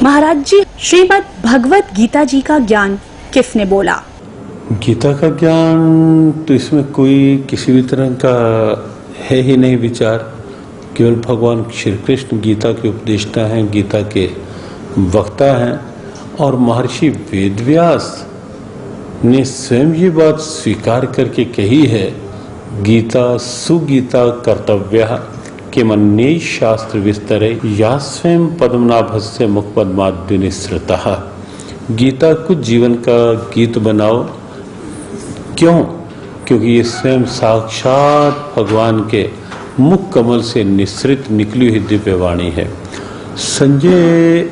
महाराज जी, श्रीमद् भगवत गीता जी का ज्ञान किसने बोला? गीता का ज्ञान तो इसमें कोई किसी भी तरह का है ही नहीं विचार। केवल भगवान श्री कृष्ण गीता के उपदेष्टा हैं, गीता के वक्ता हैं। और महर्षि वेदव्यास ने स्वयं ये बात स्वीकार करके कही है, गीता सुगीता कर्तव्य के मन्ये शास्त्र विस्तरे या स्वयं पद्मनाभस्य मुखपद्माद् विनिसृतः। गीता को जीवन का गीत बनाओ। क्यों? क्योंकि ये स्वयं साक्षात भगवान के मुख कमल से निसृत निकली हुई दिव्य वाणी है। संजय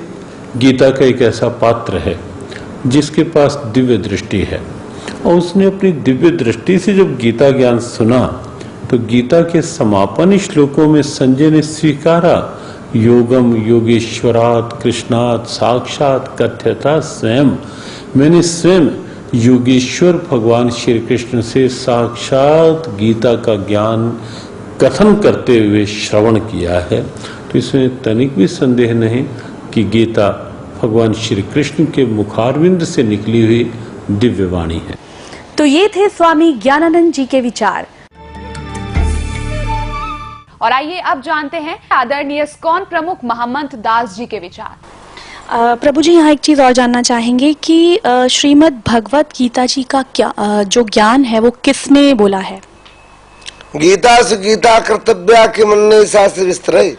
गीता का एक ऐसा पात्र है जिसके पास दिव्य दृष्टि है, और उसने अपनी दिव्य दृष्टि से जब गीता ज्ञान सुना तो गीता के समापन श्लोकों में संजय ने स्वीकारा, योगम योगेश्वरात् कृष्णात् साक्षात कथ्यता स्वयं। मैंने स्वयं योगेश्वर भगवान श्री कृष्ण से साक्षात गीता का ज्ञान कथन करते हुए श्रवण किया है। तो इसमें तनिक भी संदेह नहीं कि गीता भगवान श्री कृष्ण के मुखारविंद से निकली हुई दिव्य वाणी है। तो ये थे स्वामी ज्ञानानंद जी के विचार। और आइए अब जानते हैं आदरणीय इस्कॉन प्रमुख महामंत्र दास जी के विचार। प्रभु जी, यहाँ एक चीज और जानना चाहेंगे कि श्रीमद् भगवत गीता जी का क्या जो ज्ञान है वो किसने बोला है? गीता से गीता कर्तव्य के मन्ये शास्त्र विस्तरे।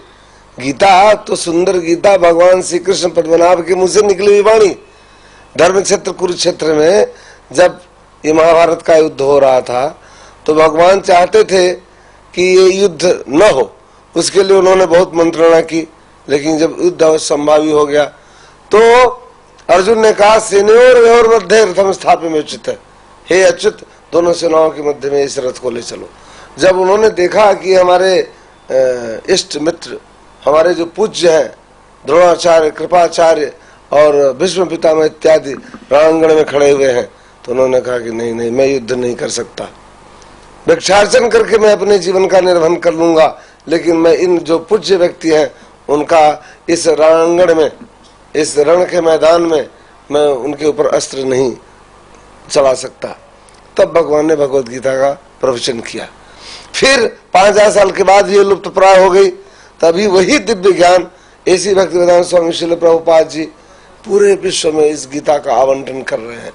गीता तो सुंदर गीता भगवान श्री कृष्ण पद्मनाभ के मुंह से निकली हुई वाणी। धर्म क्षेत्र कुरुक्षेत्र में जब ये महाभारत का युद्ध हो रहा था तो भगवान चाहते थे कि ये युद्ध न हो, उसके लिए उन्होंने बहुत मंत्रणा की। लेकिन जब युद्ध असंभावी हो गया तो अर्जुन ने कहा, सेनयोर मध्य रथम स्थापय उचित है। हे अच्युत, दोनों सेनाओं के मध्य में इस रथ को ले चलो। जब उन्होंने देखा कि हमारे इष्ट मित्र, हमारे जो पूज्य हैं द्रोणाचार्य, कृपाचार्य और भीष्म पितामह इत्यादि रणांगण में खड़े हुए हैं, तो उन्होंने कहा कि नहीं नहीं, मैं युद्ध नहीं कर सकता। भिक्षार्चन करके मैं अपने जीवन का निर्वहन कर लूंगा, लेकिन मैं इन जो पूज्य व्यक्ति हैं उनका इस रणांगण में, इस रण के मैदान में मैं उनके ऊपर अस्त्र नहीं चला सकता। तब भगवान ने भगवत गीता का प्रवचन किया। फिर 5000 साल के बाद ये लुप्त प्राय हो गई। तभी वही दिव्य ज्ञान ऐसी भक्तिवेदांत स्वामी श्रील प्रभुपाद जी पूरे विश्व में इस गीता का आवंटन कर रहे हैं।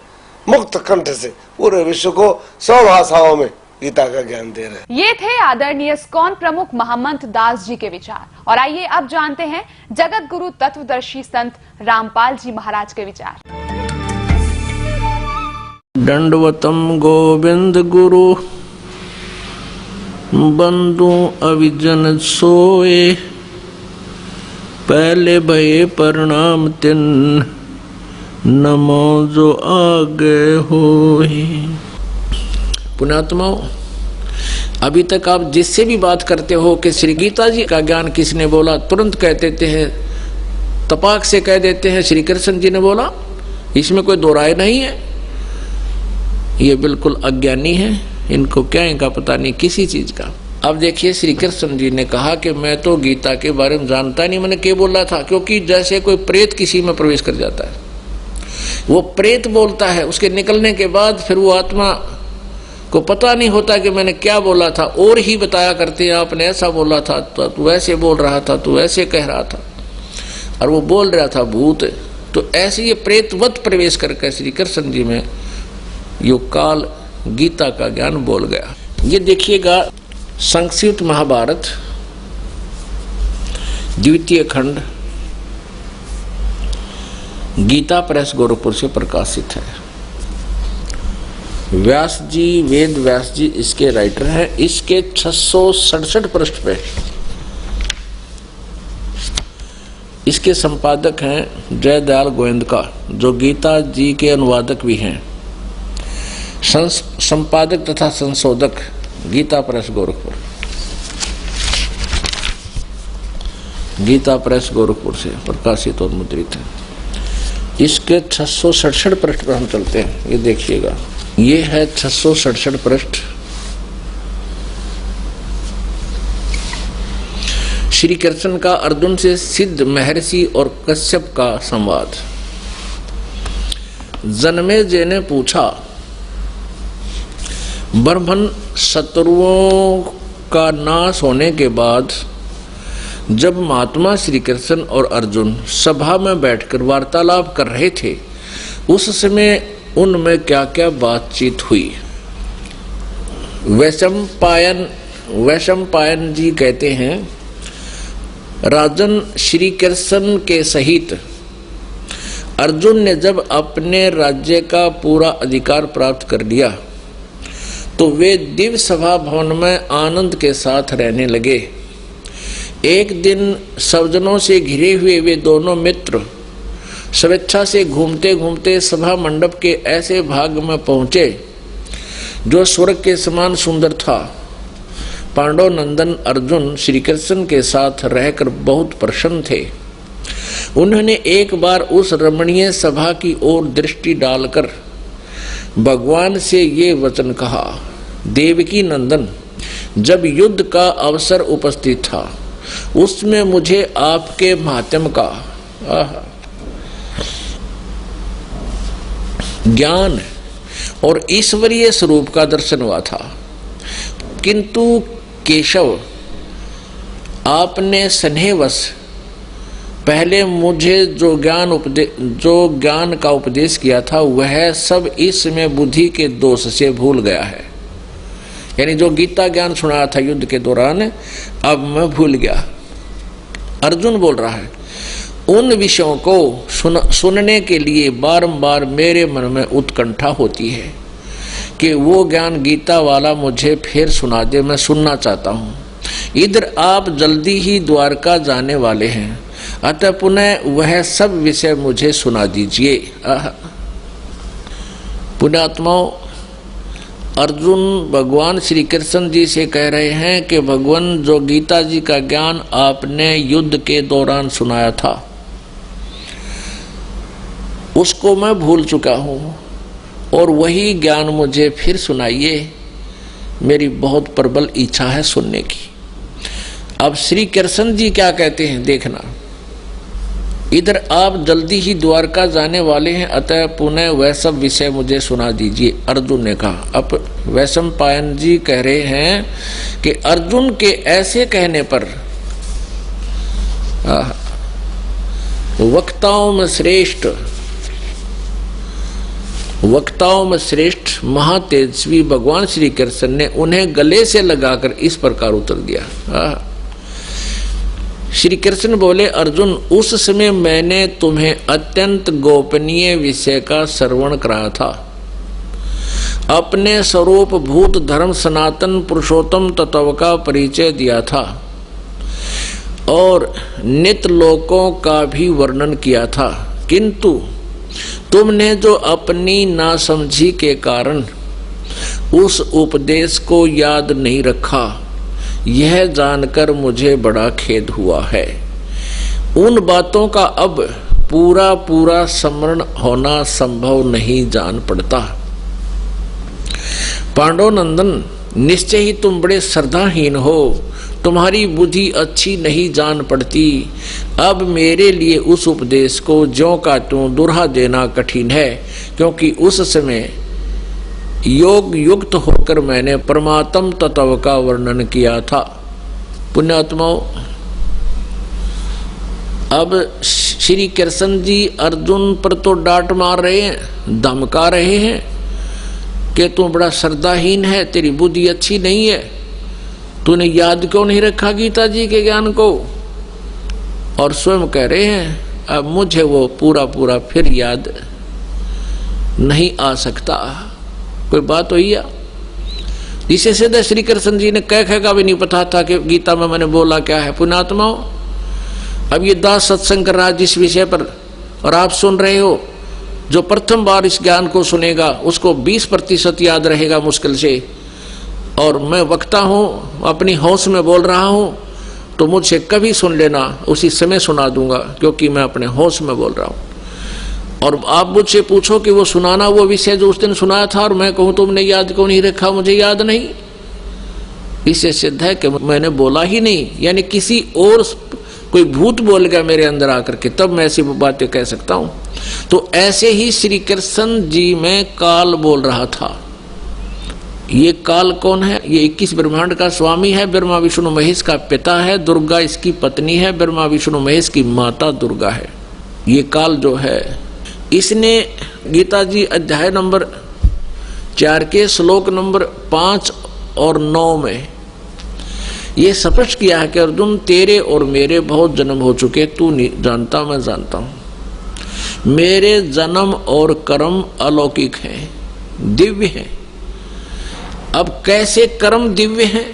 मुक्त कंठ से पूरे विश्व को 100 भाषाओं में गीता का ज्ञान दे रहे हैं। ये थे आदरणीय इस्कॉन प्रमुख महामंत्र दास जी के विचार। और आइए अब जानते हैं जगत गुरु तत्वदर्शी संत रामपाल जी महाराज के विचार। दंडवतम गोविंद गुरु बंधु अविजन सोए, पहले भये प्रणाम तिन नमो जो आगे होए। पुण्यात्माओं, अभी तक आप जिससे भी बात करते हो कि श्री गीता जी का ज्ञान किसने बोला, तुरंत कह देते हैं, तपाक से कह देते हैं श्री कृष्ण जी ने बोला। इसमें कोई दो राय नहीं है। ये बिल्कुल अज्ञानी है, इनको क्या इनका पता नहीं किसी चीज का। अब देखिए, श्री कृष्ण जी ने कहा कि मैं तो गीता के बारे में जानता नहीं, मैंने क्या बोला था। क्योंकि जैसे कोई प्रेत किसी में प्रवेश कर जाता है, वो प्रेत बोलता है, उसके निकलने के बाद फिर वो आत्मा को पता नहीं होता कि मैंने क्या बोला था, और ही बताया करते हैं आपने ऐसा बोला था, तो तू ऐसे बोल रहा था, तू ऐसे कह रहा था, और वो बोल रहा था भूत। तो ऐसे ये प्रेतवत प्रवेश करके श्री कृष्ण जी में यो काल गीता का ज्ञान बोल गया। ये देखिएगा, संक्षिप्त महाभारत द्वितीय खंड गीता प्रेस गोरखपुर से प्रकाशित है। व्यास जी, वेद व्यास जी इसके राइटर हैं। इसके 667 पृष्ठ पे इसके संपादक हैं जयदयाल गोविंदका, जो गीता जी के अनुवादक भी हैं। संपादक तथा संशोधक गीता प्रेस गोरखपुर, गीता प्रेस गोरखपुर से प्रकाशित और मुद्रित है। इसके 667 पृष्ठ पर हम चलते हैं। ये देखिएगा, ये है 667 पृष्ठ। श्री कृष्ण का अर्जुन से सिद्ध महर्षि और कश्यप का संवाद। जन्मेजय ने पूछा, ब्रह्मन शत्रुओं का नाश होने के बाद जब महात्मा श्री कृष्ण और अर्जुन सभा में बैठकर वार्तालाप कर रहे थे, उस समय उनमें क्या क्या बातचीत हुई। वैशंपायन जी कहते हैं, राजन, श्री कृष्ण के सहित अर्जुन ने जब अपने राज्य का पूरा अधिकार प्राप्त कर लिया तो वे दिव्य सभा भवन में आनंद के साथ रहने लगे। एक दिन स्वजनों से घिरे हुए वे दोनों मित्र स्वेच्छा से घूमते घूमते सभा मंडप के ऐसे भाग में पहुंचे जो स्वर्ग के समान सुंदर था। पांडव नंदन अर्जुन श्री कृष्ण के साथ रहकर बहुत प्रसन्न थे। उन्होंने एक बार उस रमणीय सभा की ओर दृष्टि डालकर भगवान से ये वचन कहा, देवकी नंदन, जब युद्ध का अवसर उपस्थित था उसमें मुझे आपके माध्यम का ज्ञान और ईश्वरीय स्वरूप का दर्शन हुआ था, किंतु केशव, आपने स्नेहवश पहले मुझे जो ज्ञान का उपदेश किया था वह सब इसमें बुद्धि के दोष से भूल गया है। यानी जो गीता ज्ञान सुनाया था युद्ध के दौरान, अब मैं भूल गया। अर्जुन बोल रहा है, उन विषयों को सुनने के लिए बारंबार मेरे मन में उत्कंठा होती है कि वो ज्ञान गीता वाला मुझे फिर सुना दे, मैं सुनना चाहता हूँ। इधर आप जल्दी ही द्वारका जाने वाले हैं, अतः पुनः वह सब विषय मुझे सुना दीजिए। पुण्यात्माओं, अर्जुन भगवान श्री कृष्ण जी से कह रहे हैं कि भगवान, जो गीता जी का ज्ञान आपने युद्ध के दौरान सुनाया था उसको मैं भूल चुका हूँ और वही ज्ञान मुझे फिर सुनाइए, मेरी बहुत प्रबल इच्छा है सुनने की। अब श्री कृष्ण जी क्या कहते हैं देखना, इधर आप जल्दी ही द्वारका जाने वाले हैं, अतः पुनः वह सब विषय मुझे सुना दीजिए, अर्जुन ने कहा। अब वैशंपायन जी कह रहे हैं कि अर्जुन के ऐसे कहने पर वक्ताओं में श्रेष्ठ महातेजस्वी भगवान श्री कृष्ण ने उन्हें गले से लगाकर इस प्रकार उत्तर दिया। श्री कृष्ण बोले, अर्जुन, उस समय मैंने तुम्हें अत्यंत गोपनीय विषय का श्रवण कराया था। अपने स्वरूप भूत धर्म सनातन पुरुषोत्तम तत्व का परिचय दिया था और नित्य लोकों का भी वर्णन किया था, किंतु तुमने जो अपनी नासमझी के कारण उस उपदेश को याद नहीं रखा, यह जानकर मुझे बड़ा खेद हुआ है। उन बातों का अब पूरा स्मरण होना संभव नहीं जान पड़ता। पांडव नंदन, निश्चय ही तुम बड़े श्रद्धाहीन हो, तुम्हारी बुद्धि अच्छी नहीं जान पड़ती। अब मेरे लिए उस उपदेश को ज्यों का त्यों दोहरा देना कठिन है, क्योंकि उस समय योग युक्त होकर मैंने परमात्म तत्व का वर्णन किया था। पुण्यात्माओं, अब श्री कृष्ण जी अर्जुन पर तो डांट मार रहे हैं, धमका रहे हैं कि तू बड़ा श्रद्धाहीन है, तेरी बुद्धि अच्छी नहीं है, तूने याद क्यों नहीं रखा गीता जी के ज्ञान को। और स्वयं कह रहे हैं, अब मुझे वो पूरा फिर याद नहीं आ सकता। कोई बात हुई है? इसे सीधे श्री कृष्ण जी ने कह का भी नहीं पता था कि गीता में मैंने बोला क्या है। पुण्यात्माओं, अब ये दास सत्संग कर रहा है जिस विषय पर, और आप सुन रहे हो, जो प्रथम बार इस ज्ञान को सुनेगा उसको 20% याद रहेगा मुश्किल से। और मैं वक्ता हूँ, अपनी होश में बोल रहा हूँ, तो मुझसे कभी सुन लेना, उसी समय सुना दूंगा, क्योंकि मैं अपने होश में बोल रहा हूँ। और आप मुझसे पूछो कि वो सुनाना वो विषय जो उस दिन सुनाया था, और मैं कहूँ तुमने याद क्यों नहीं रखा, मुझे याद नहीं। इससे सिद्ध है कि मैंने बोला ही नहीं, यानी किसी और कोई भूत बोल गया मेरे अंदर आकर के, तब मैं ऐसी बातें कह सकता हूं। तो ऐसे ही श्री कृष्ण जी में काल बोल रहा था। ये काल कौन है? ये 21 ब्रह्मांड का स्वामी है, ब्रह्मा विष्णु महेश का पिता है, दुर्गा इसकी पत्नी है, ब्रह्मा विष्णु महेश की माता दुर्गा है। ये काल जो है, इसने गीता जी अध्याय नंबर 4 के श्लोक नंबर 5 और 9 में ये स्पष्ट किया है कि अर्जुन तेरे और मेरे बहुत जन्म हो चुके, तू नहीं जानता, मैं जानता हूं। मेरे जन्म और कर्म अलौकिक हैं, दिव्य हैं। अब कैसे कर्म दिव्य हैं?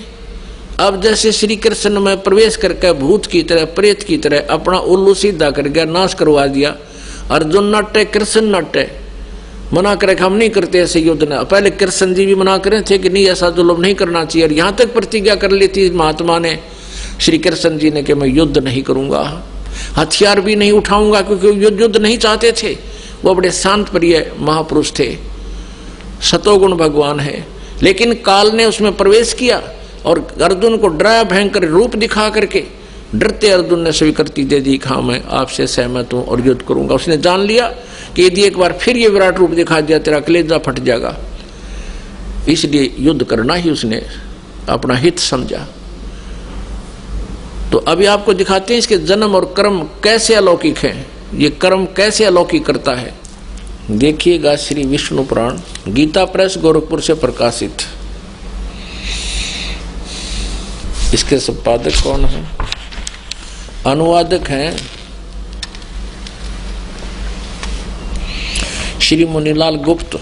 अब जैसे श्री कृष्ण में प्रवेश करके भूत की तरह, प्रेत की तरह अपना उल्लू सीधा कर गया, नाश करवा दिया। अर्जुन नटे, कृष्ण नटे, मना करे हम नहीं करते ऐसे युद्ध ना। पहले कृष्ण जी भी मना करे थे कि नहीं ऐसा जुल्म नहीं करना चाहिए, और यहां तक प्रतिज्ञा कर ली थी महात्मा ने, श्री कृष्ण जी ने, कि मैं युद्ध नहीं करूंगा, हथियार भी नहीं उठाऊंगा, क्योंकि युद्ध नहीं चाहते थे। वो बड़े शांत प्रिय महापुरुष थे, सतोगुण भगवान है। लेकिन काल ने उसमें प्रवेश किया और अर्जुन को डराया, भयंकर रूप दिखा करके। डरते अर्जुन ने स्वीकृति दे दी, हाँ मैं आपसे सहमत हूं और युद्ध करूंगा। उसने जान लिया कि यदि एक बार फिर ये विराट रूप दिखा दिया तेरा कलेजा फट जाएगा, इसलिए युद्ध करना ही उसने अपना हित समझा। तो अभी आपको दिखाते हैं इसके जन्म और कर्म कैसे अलौकिक हैं, ये कर्म कैसे अलौकिक करता है। देखिएगा श्री विष्णु पुराण, गीता प्रेस गोरखपुर से प्रकाशित। इसके संपादक कौन है? अनुवादक हैं श्री मुनीलाल गुप्त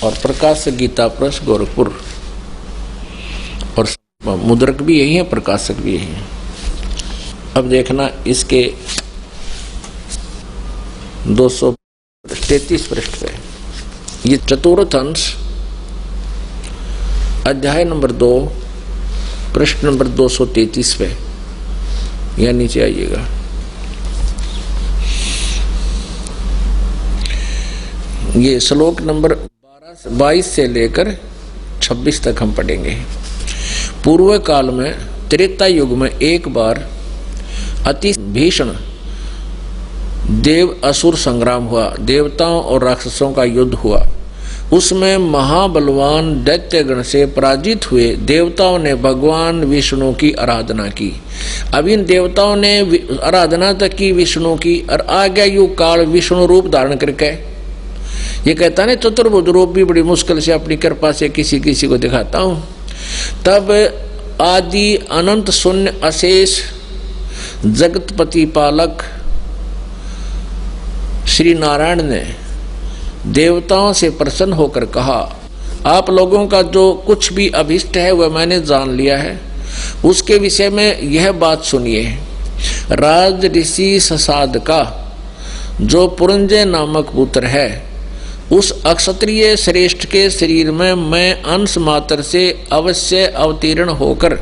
और प्रकाशक गीता प्रेस गोरखपुर, और मुद्रक भी यही है, प्रकाशक भी यही है। अब देखना इसके 233 पृष्ठ पे ये चतुर्थ अंश अध्याय नंबर 2 पृष्ठ नंबर 233 पे, या नीचे आइएगा। ये श्लोक नंबर 22 से लेकर 26 तक हम पढ़ेंगे। पूर्व काल में त्रेता युग में एक बार अति भीषण देव असुर संग्राम हुआ, देवताओं और राक्षसों का युद्ध हुआ। उसमें महाबलवान दैत्यगण से पराजित हुए देवताओं ने भगवान विष्णु की आराधना की। अब इन देवताओं ने आराधना तक की विष्णु की, और आ गया युग काल विष्णु रूप धारण करके। ये कहता है चतुर्भुज रूप भी बड़ी मुश्किल से अपनी कृपा से किसी किसी को दिखाता हूं। तब आदि अनंत शून्य अशेष जगतपति पालक श्री नारायण ने देवताओं से प्रसन्न होकर कहा, आप लोगों का जो कुछ भी अभिष्ट है वह मैंने जान लिया है। उसके विषय में यह बात सुनिए। राज ऋषि ससाद का जो पुरंजय नामक पुत्र है, उस अक्षत्रिय श्रेष्ठ के शरीर में मैं अंश मात्र से अवश्य अवतीर्ण होकर,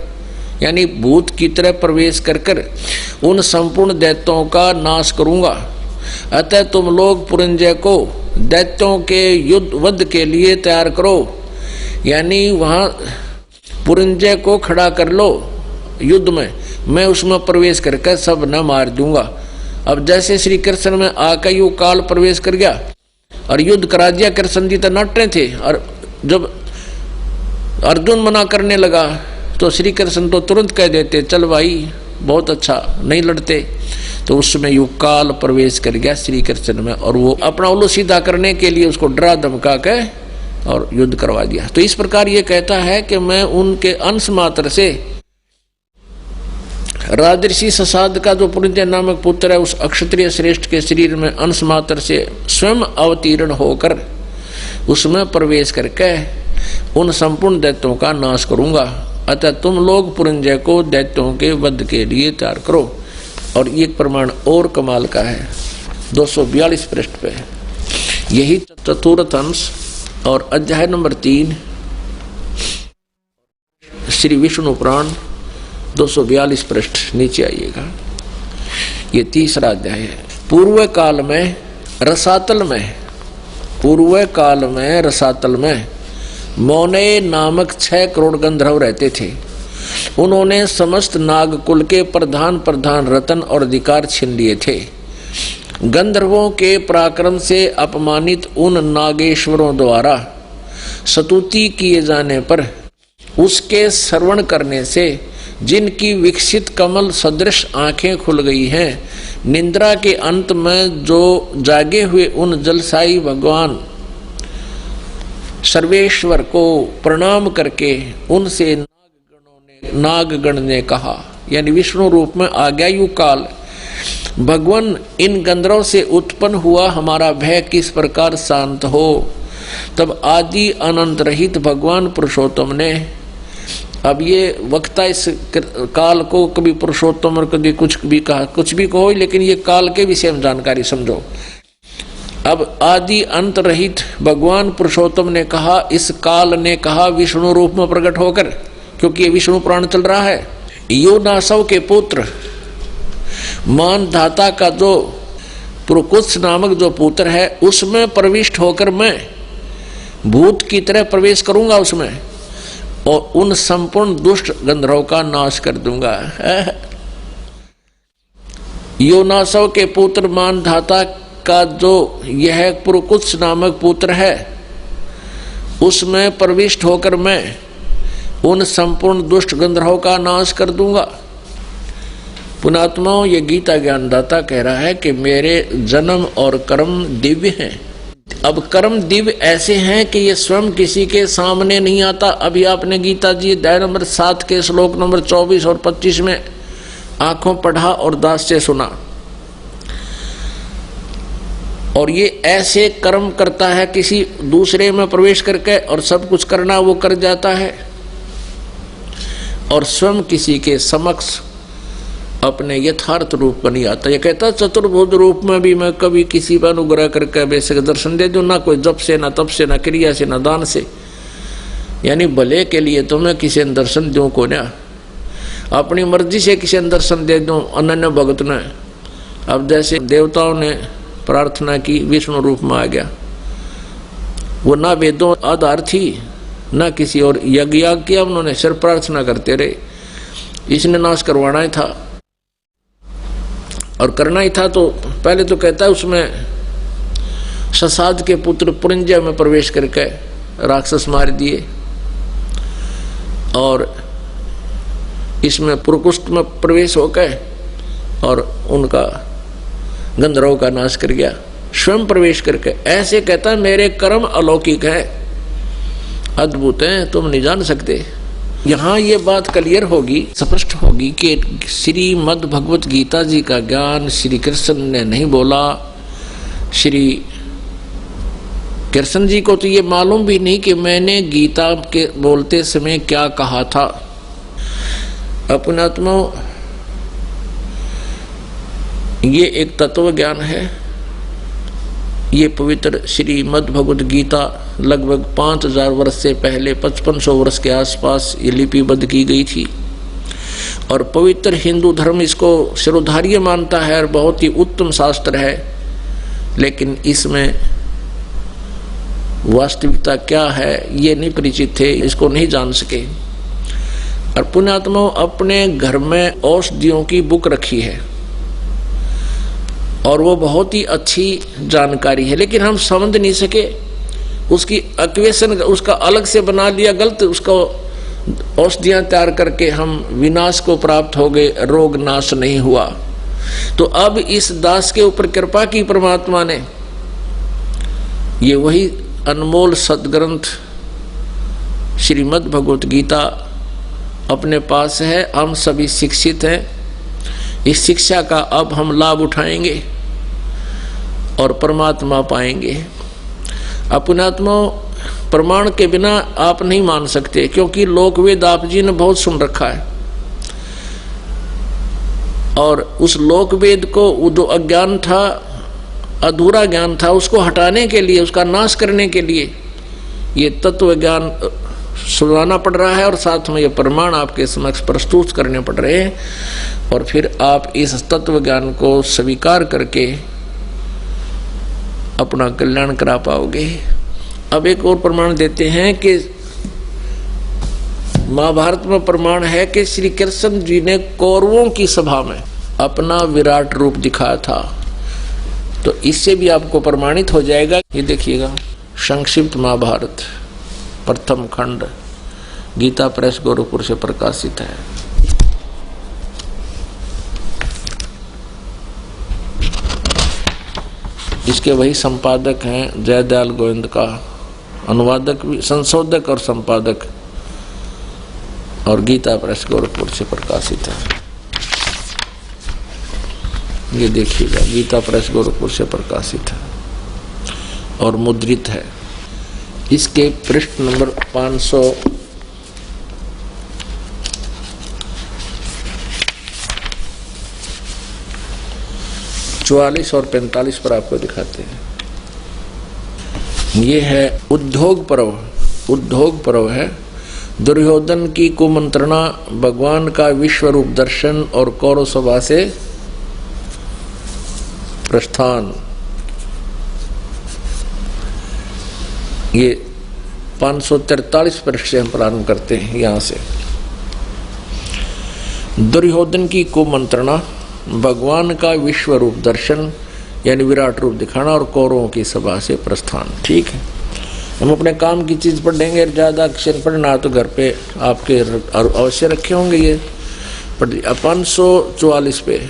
यानी भूत की तरह प्रवेश कर उन संपूर्ण दैत्यों का नाश करूंगा। अतः तुम लोग पुरंजय को दैत्यों के युद्ध वध के लिए तैयार करो, यानी वहां पुरंजय को खड़ा कर लो युद्ध में, मैं उसमें प्रवेश करके सब न मार दूंगा। अब जैसे श्री कृष्ण में आकर यू काल प्रवेश कर गया और युद्ध करा दिया। कृष्ण जी तो नटे थे, और जब अर्जुन मना करने लगा तो श्री कृष्ण तो तुरंत कह देते, चल भाई बहुत अच्छा, नहीं लड़ते। तो उस समय युग काल प्रवेश कर गया श्री कृष्ण में, और वो अपना उल्लू सीधा करने के लिए उसको डरा धमका के और युद्ध करवा दिया। तो इस प्रकार ये कहता है कि मैं उनके अंश मात्र से, राजर्षि ससाद का जो पुरंजय नामक पुत्र है, उस अक्षत्रिय श्रेष्ठ के शरीर में अंश मात्र से स्वयं अवतीर्ण होकर उसमें प्रवेश करके उन संपूर्ण दैत्यों का नाश करूंगा। अतः तुम लोग पुरंजय को दैत्यों के वध के लिए तैयार करो। और एक प्रमाण और कमाल का है 242 पृष्ठ पे, यही चतुर्थ अंश और अध्याय नंबर 3 श्री विष्णु पुराण 242 पृष्ठ, नीचे आइएगा। ये तीसरा अध्याय है। पूर्व काल में रसातल में मौनय नामक 6 करोड़ गंधर्व रहते थे। उन्होंने समस्त नागकुल के प्रधान रतन और अधिकार छीन लिए थे। गंधर्वों के पराक्रम से अपमानित उन नागेश्वरों द्वारा स्तुति किए जाने पर उसके श्रवण करने से जिनकी विकसित कमल सदृश आंखें खुल गई हैं, निद्रा के अंत में जो जागे हुए उन जलसाई भगवान सर्वेश्वर को प्रणाम करके उनसे नागगण ने कहा, यानी विष्णु रूप में आज्ञायु काल, भगवान इन गंधर्वों से उत्पन्न हुआ हमारा भय किस प्रकार शांत हो। तब आदि अनंत रहित भगवान पुरुषोत्तम ने, अब ये वक्ता इस काल को कभी पुरुषोत्तम और कभी कुछ भी कहा, कुछ भी कहो, लेकिन ये काल के विषय में जानकारी समझो। अब आदि अंत रहित भगवान पुरुषोत्तम ने कहा, इस काल ने कहा विष्णु रूप में प्रकट होकर, क्योंकि ये विष्णु पुराण चल रहा है। योनासव के पुत्र मानधाता का जो पुरुकुत्स नामक जो पुत्र है, उसमें प्रविष्ट होकर मैं भूत की तरह प्रवेश करूंगा उसमें, और उन संपूर्ण दुष्ट गंधर्वों का नाश कर दूंगा। योनासव के पुत्र मानधाता का जो यह पुरुकुत्स नामक पुत्र है, उसमें प्रविष्ट होकर मैं उन संपूर्ण दुष्ट गंधर्वों का नाश कर दूंगा। पुणात्माओं, ये गीता ज्ञानदाता कह रहा है कि मेरे जन्म और कर्म दिव्य हैं। अब कर्म दिव्य ऐसे हैं कि ये स्वयं किसी के सामने नहीं आता। अभी आपने गीता जी अध्याय नंबर 7 के श्लोक नंबर 24 और 25 में आंखों पढ़ा और दास से सुना। और ये ऐसे कर्म करता है किसी दूसरे में प्रवेश करके, और सब कुछ करना वो कर जाता है, और स्वयं किसी के समक्ष अपने यथार्थ रूप में नहीं आता। ये कहता चतुर्भुज रूप में भी मैं कभी किसी पर अनुग्रह करके बेशक दर्शन दे दूं, ना कोई जप से, ना तप से, ना क्रिया से, ना दान से, यानी भले के लिए तो मैं किसी ने दर्शन दूं को ना, अपनी मर्जी से किसी ने दर्शन दे दूं अनन्य भगत ने। अब जैसे देवताओं ने प्रार्थना की, विष्णु रूप में आ गया, वो ना वेदों आधार थी ना किसी और यज्ञ किया उन्होंने, सिर्फ प्रार्थना करते रहे। इसने नाश करवाना ही था और करना ही था। तो पहले तो कहता है उसमें ससाद के पुत्र पुरंजय में प्रवेश करके राक्षस मार दिए, और इसमें पुरकुष्ट में प्रवेश होकर और उनका गंधर्वों का नाश कर गया, स्वयं प्रवेश करके। ऐसे कहता है मेरे कर्म अलौकिक है, अद्भुत हैं, तुम नहीं जान सकते। यहाँ ये बात क्लियर होगी, स्पष्ट होगी कि श्रीमद् भगवत गीता जी का ज्ञान श्री कृष्ण ने नहीं बोला। श्री कृष्ण जी को तो ये मालूम भी नहीं कि मैंने गीता के बोलते समय क्या कहा था। अपनात्मा, ये एक तत्व ज्ञान है। ये पवित्र श्रीमद् भगवत गीता लगभग 5000 वर्ष से पहले 5500 वर्ष के आसपास ये लिपिबद्ध की गई थी, और पवित्र हिंदू धर्म इसको शिरोधार्य मानता है और बहुत ही उत्तम शास्त्र है। लेकिन इसमें वास्तविकता क्या है ये नहीं परिचित थे, इसको नहीं जान सके। और पुण्यात्मा अपने घर में औषधियों की बुक रखी है और वो बहुत ही अच्छी जानकारी है, लेकिन हम समझ नहीं सके। उसकी इक्वेशन उसका अलग से बना लिया गलत, उसको औषधियां तैयार करके हम विनाश को प्राप्त हो गए, रोग नाश नहीं हुआ। तो अब इस दास के ऊपर कृपा की परमात्मा ने, ये वही अनमोल सदग्रंथ श्रीमद् भगवत गीता अपने पास है, हम सभी शिक्षित हैं। इस शिक्षा का अब हम लाभ उठाएंगे और परमात्मा पाएंगे। अपनात्मा प्रमाण के बिना आप नहीं मान सकते, क्योंकि लोक वेद आप जी ने बहुत सुन रखा है, और उस लोक वेद को वो जो अज्ञान था, अधूरा ज्ञान था, उसको हटाने के लिए, उसका नाश करने के लिए ये तत्व ज्ञान सुनाना पड़ रहा है, और साथ में ये प्रमाण आपके समक्ष प्रस्तुत करने पड़ रहे हैं, और फिर आप इस तत्व ज्ञान को स्वीकार करके अपना कल्याण करा पाओगे। अब एक और प्रमाण देते हैं कि महाभारत में प्रमाण है कि श्री कृष्ण जी ने कौरवों की सभा में अपना विराट रूप दिखाया था। तो इससे भी आपको प्रमाणित हो जाएगा। ये देखिएगा, संक्षिप्त महाभारत प्रथम खंड गीता प्रेस गोरखपुर से प्रकाशित है। इसके वही संपादक हैं जयदयाल गोविंद का, अनुवादक भी, संशोधक और संपादक, और गीता प्रेस गोरखपुर से प्रकाशित है। ये देखिएगा, गीता प्रेस गोरखपुर से प्रकाशित है और मुद्रित है। इसके पृष्ठ नंबर 544 और 45 पर आपको दिखाते हैं। ये है उद्योग पर्व। उद्योग पर्व है दुर्योधन की कुमंत्रणा, भगवान का विश्व रूप दर्शन और कौरव सभा से प्रस्थान। ये 543 पृष्ठ से हम प्रारंभ करते हैं। यहां से दुर्योधन की कुमंत्रणा, भगवान का विश्व रूप दर्शन यानी विराट रूप दिखाना और कौरवों की सभा से प्रस्थान। ठीक है, हम अपने काम की चीज पढ़ेंगे, ज्यादा अक्षर पढ़ना तो घर पे आपके अवश्य रखे होंगे। ये 544 पे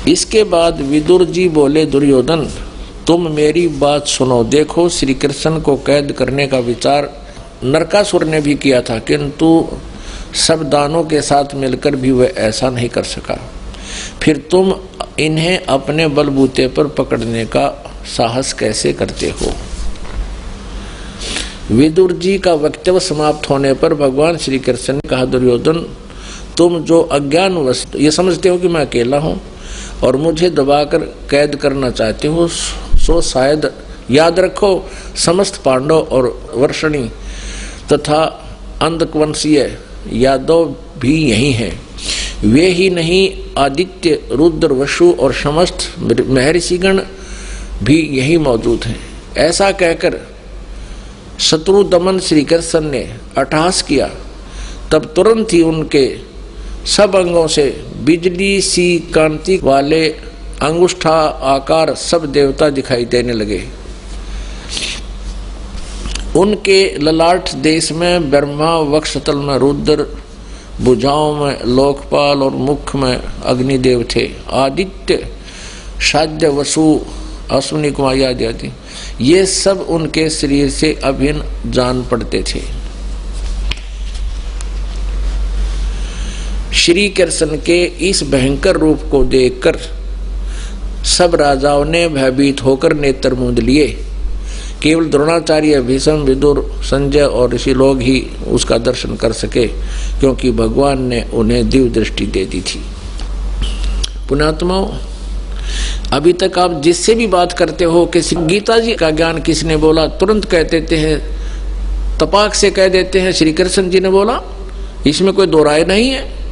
इसके बाद विदुर जी बोले, दुर्योधन तुम मेरी बात सुनो। देखो, श्री कृष्ण को कैद करने का विचार नरकासुर ने भी किया था, किंतु सब दानों के साथ मिलकर भी वह ऐसा नहीं कर सका। फिर तुम इन्हें अपने बलबूते पर पकड़ने का साहस कैसे करते हो? विदुर जी का वक्तव्य समाप्त होने पर भगवान श्री कृष्ण ने कहा, दुर्योधन तुम जो अज्ञानवश ये समझते हो कि मैं अकेला हूं और मुझे दबाकर कैद करना चाहते हो, सो शायद याद रखो समस्त पांडव और वर्षणी तथा अंधकवंशीय यादव भी यही हैं। वे ही नहीं, आदित्य, रुद्र, वसु और समस्त महर्षिगण भी यही मौजूद हैं। ऐसा कहकर शत्रु दमन श्री कृष्ण ने अट्टहास किया। तब तुरंत ही उनके सब अंगों से बिजली सी कांति वाले अंगुष्ठा आकार सब देवता दिखाई देने लगे। उनके ललाट देश में ब्रह्मा, वक्षतल में रुद्र, भुजाओं में लोकपाल और मुख में अग्निदेव थे। आदित्य, शाद्य, वसु, अश्विनी कुमार आदि ये सब उनके शरीर से अभिन्न जान पड़ते थे। श्री कृष्ण के इस भयंकर रूप को देखकर सब राजाओं ने भयभीत होकर नेत्र मूंद लिए। केवल द्रोणाचार्य, भीष्म, विदुर, संजय और ऋषि लोग ही उसका दर्शन कर सके, क्योंकि भगवान ने उन्हें दिव्य दृष्टि दे दी थी। पुण्यात्माओं, अभी तक आप जिससे भी बात करते हो कि गीता जी का ज्ञान किसने बोला, तुरंत कह देते हैं, तपाक से कह देते हैं श्री कृष्ण जी ने बोला। इसमें कोई दो राय नहीं है।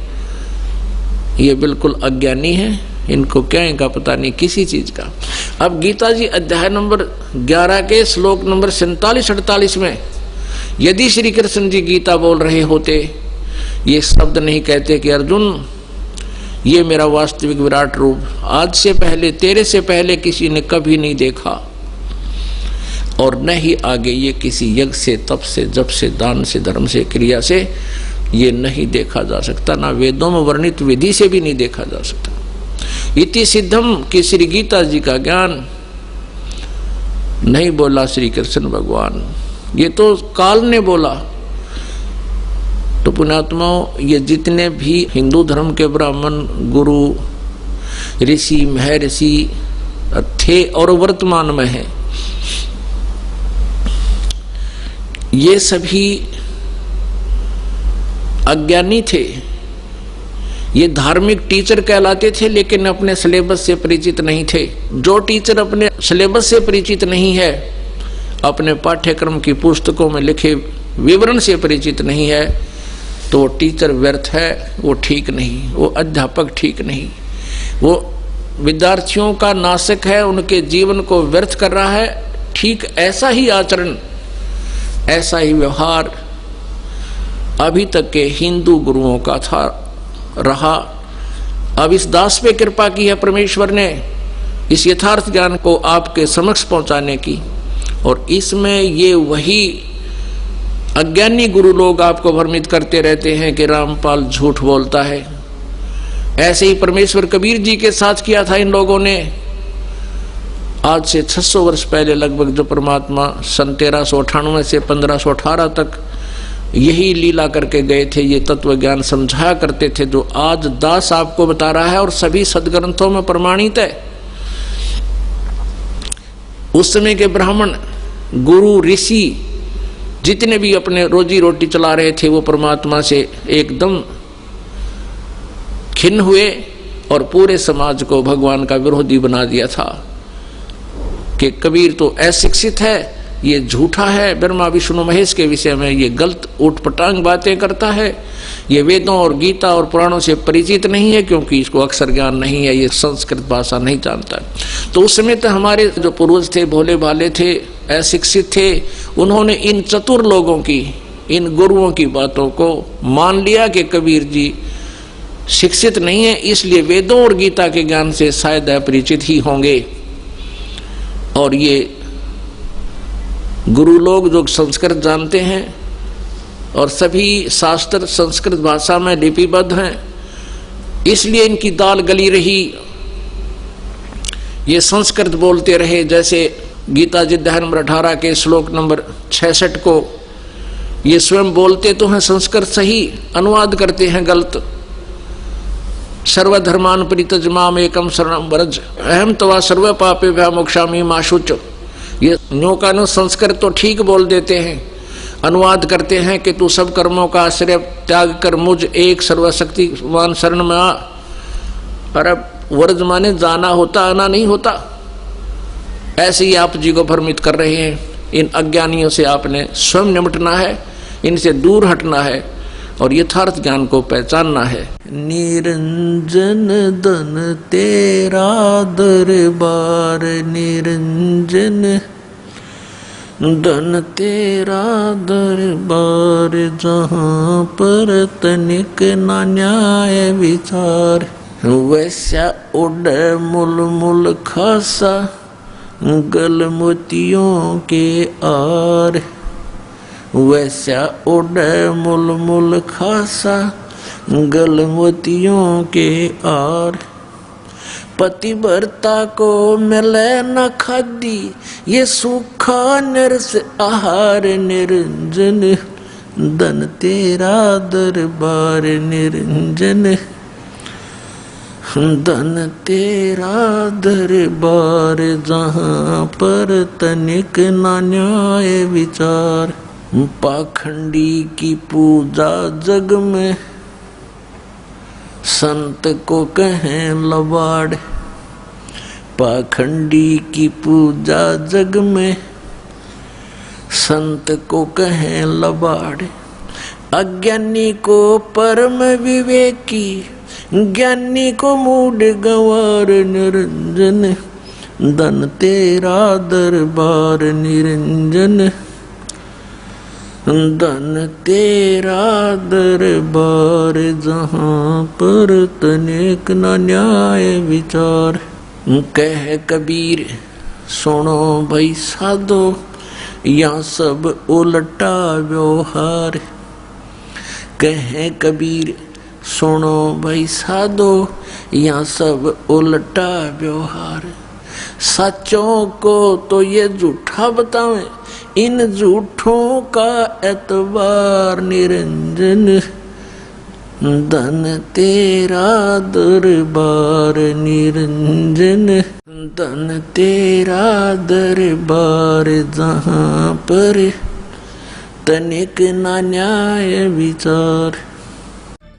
ये बिल्कुल अज्ञानी है, इनको क्या इनका पता नहीं किसी चीज का। अब गीता जी अध्याय नंबर 11 के श्लोक नंबर 47-48 में यदि श्री कृष्ण जी गीता बोल रहे होते, ये शब्द नहीं कहते कि अर्जुन ये मेरा वास्तविक विराट रूप आज से पहले, तेरे से पहले किसी ने कभी नहीं देखा, और न ही आगे ये किसी यज्ञ से, तप से, जप से, दान से, धर्म से, क्रिया से ये नहीं देखा जा सकता, ना वेदों में वर्णित विधि से भी नहीं देखा जा सकता। इति सिद्धम कि श्री गीता जी का ज्ञान नहीं बोला श्री कृष्ण भगवान, ये तो काल ने बोला। तो पुण्यात्माओं, ये जितने भी हिंदू धर्म के ब्राह्मण, गुरु, ऋषि, महर्षि थे और वर्तमान में हैं, ये सभी अज्ञानी थे। ये धार्मिक टीचर कहलाते थे, लेकिन अपने सिलेबस से परिचित नहीं थे। जो टीचर अपने सिलेबस से परिचित नहीं है, अपने पाठ्यक्रम की पुस्तकों में लिखे विवरण से परिचित नहीं है, तो वो टीचर व्यर्थ है, वो ठीक नहीं, वो अध्यापक ठीक नहीं, वो विद्यार्थियों का नाशक है, उनके जीवन को व्यर्थ कर रहा है। ठीक ऐसा ही आचरण ऐसा ही व्यवहार अभी तक के हिंदू गुरुओं का था रहा। अब इस दास पे कृपा की है परमेश्वर ने इस यथार्थ ज्ञान को आपके समक्ष पहुंचाने की, और इसमें ये वही अज्ञानी गुरु लोग आपको भ्रमित करते रहते हैं कि रामपाल झूठ बोलता है। ऐसे ही परमेश्वर कबीर जी के साथ किया था इन लोगों ने। आज से 600 वर्ष पहले लगभग जो परमात्मा सन 1398 से 1518 तक यही लीला करके गए थे, ये तत्व ज्ञान समझाया करते थे, जो आज दास आपको बता रहा है और सभी सदग्रंथों में प्रमाणित है। उस समय के ब्राह्मण, गुरु, ऋषि जितने भी अपने रोजी रोटी चला रहे थे वो परमात्मा से एकदम खिन्न हुए और पूरे समाज को भगवान का विरोधी बना दिया था कि कबीर तो अशिक्षित है, ये झूठा है, ब्रह्मा विष्णु महेश के विषय में ये गलत उठपटांग बातें करता है, ये वेदों और गीता और पुराणों से परिचित नहीं है क्योंकि इसको अक्षर ज्ञान नहीं है, ये संस्कृत भाषा नहीं जानता। तो उस समय तो हमारे जो पूर्वज थे, भोले भाले थे, अशिक्षित थे, उन्होंने इन चतुर लोगों की, इन गुरुओं की बातों को मान लिया कि कबीर जी शिक्षित नहीं है, इसलिए वेदों और गीता के ज्ञान से शायद अपरिचित ही होंगे। और ये गुरु लोग जो संस्कृत जानते हैं और सभी शास्त्र संस्कृत भाषा में लिपिबद्ध हैं, इसलिए इनकी दाल गली रही। ये संस्कृत बोलते रहे, जैसे गीता जी अध्याय नंबर 18 के श्लोक नंबर 66 को ये स्वयं बोलते तो हैं संस्कृत, सही अनुवाद करते हैं गलत। सर्वधर्मान परित्यज माम एकम शरणम व्रज अहम तवा सर्व पापेभ्यो मोक्षामि मा शुच। ये न्यो का नो संस्कृत तो ठीक बोल देते हैं, अनुवाद करते हैं कि तू सब कर्मों का आश्रय त्याग कर मुझ एक सर्वशक्तिमान शरण में आ। अरे व्रज माने जाना होता, आना नहीं होता। ऐसे ही आप जी को भ्रमित कर रहे हैं। इन अज्ञानियों से आपने स्वयं निपटना है, इनसे दूर हटना है और यथार्थ ज्ञान को पहचानना है। निरंजन धन तेरा दरबार, निरंजन धन तेरा दरबार, जहाँ पर तनिक ना न्याय विचार, वैसा उड़ मुल मुल खासा गल मोतियों के आर, वैसा उड़ मुल मुल खासा गल मोतियों के आर, पतिव्रता को मिले न खादी ये सूखा नरस आहार, निरंजन धन तेरा दरबार, निरंजन धन तेरा दरबार, जहाँ पर तनिक ना न्याय विचार, पाखंडी की पूजा जग में संत को कहें लबाड़, पाखंडी की पूजा जग में संत को कहें लबाड़, अज्ञानी को परम विवेकी, ज्ञानी को मूड गंवार, निरंजन धन तेरा दरबार, निरंजन धन तेरा दरबार, जहाँ पर तनिक न न्याय विचार, कह कबीर सुनो भाई साधो, यहाँ सब उल्टा व्यवहार, कह कबीर सुनो भाई साधो, यहाँ सब उल्टा व्यवहार, सच्चों को तो ये झूठा बतावें, इन झूठों का एतबार, निरंजन धन तेरा दरबार, निरंजन धन तेरा दरबार, जहाँ पर तनिक ना न्याय विचार।